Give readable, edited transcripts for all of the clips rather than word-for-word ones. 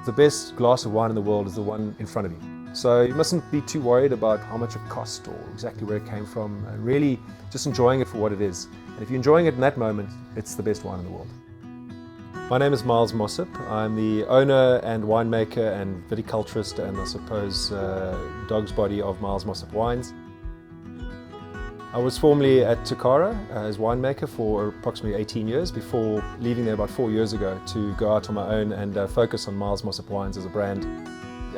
The best glass of wine in the world is the one in front of you. So you mustn't be too worried about how much it cost or exactly where it came from, and really just enjoying it for what it is. And if you're enjoying it in that moment, it's the best wine in the world. My name is Miles Mossop. I'm the owner and winemaker and viticulturist and I suppose dog's body of Miles Mossop Wines. I was formerly at Tokara as winemaker for approximately 18 years before leaving there about 4 years ago to go out on my own and focus on Miles Mossop Wines as a brand.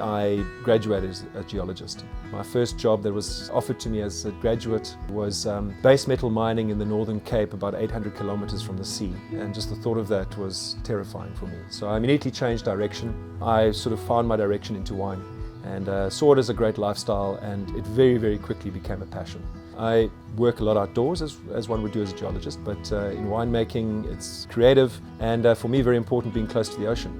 I graduated as a geologist. My first job that was offered to me as a graduate was base metal mining in the Northern Cape, about 800 kilometers from the sea. And just the thought of that was terrifying for me. So I immediately changed direction. I sort of found my direction into wine and saw it as a great lifestyle, and it very, very quickly became a passion. I work a lot outdoors as one would do as a geologist, but in winemaking it's creative and for me very important being close to the ocean.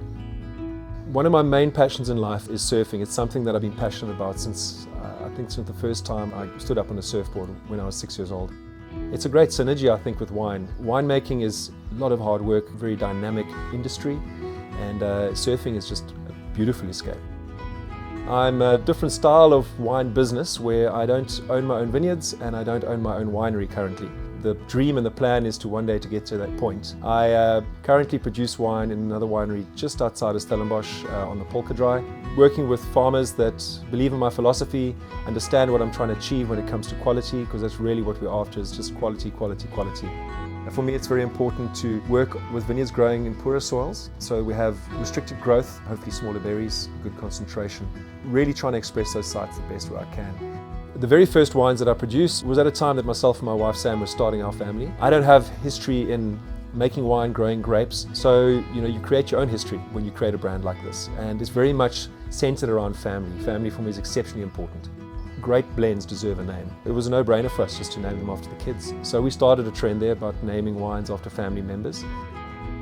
One of my main passions in life is surfing. It's something that I've been passionate about since the first time I stood up on a surfboard when I was 6 years old. It's a great synergy, I think, with wine. Winemaking is a lot of hard work, very dynamic industry, and surfing is just a beautiful escape. I'm a different style of wine business where I don't own my own vineyards and I don't own my own winery currently. The dream and the plan is to one day to get to that point. I currently produce wine in another winery just outside of Stellenbosch on the Polka Dry, working with farmers that believe in my philosophy, understand what I'm trying to achieve when it comes to quality, because that's really what we're after, is just quality, quality, quality. For me, it's very important to work with vineyards growing in poorer soils, so we have restricted growth, hopefully smaller berries, good concentration. Really trying to express those sites the best way I can. The very first wines that I produced was at a time that myself and my wife Sam were starting our family. I don't have history in making wine, growing grapes, so you create your own history when you create a brand like this, and it's very much centered around family. Family for me is exceptionally important. Great blends deserve a name. It was a no-brainer for us just to name them after the kids. So we started a trend there about naming wines after family members.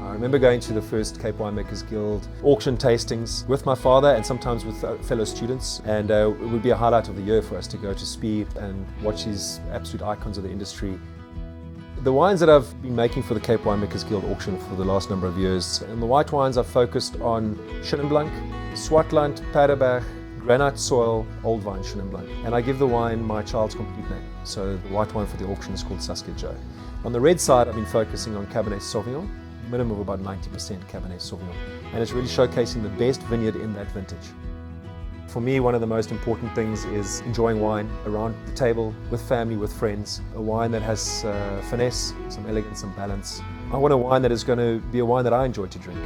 I remember going to the first Cape Winemakers Guild auction tastings with my father and sometimes with fellow students, and it would be a highlight of the year for us to go to Spee and watch these absolute icons of the industry. The wines that I've been making for the Cape Winemakers Guild auction for the last number of years, and the white wines I've focused on Chenin Blanc, Swartland, Paderberg, Granite Soil, Old Vine Chenin Blanc. And I give the wine my child's complete name. So the white wine for the auction is called Saskia Joe. On the red side, I've been focusing on Cabernet Sauvignon, minimum of about 90% Cabernet Sauvignon. And it's really showcasing the best vineyard in that vintage. For me, one of the most important things is enjoying wine around the table, with family, with friends. A wine that has finesse, some elegance, some balance. I want a wine that is going to be a wine that I enjoy to drink.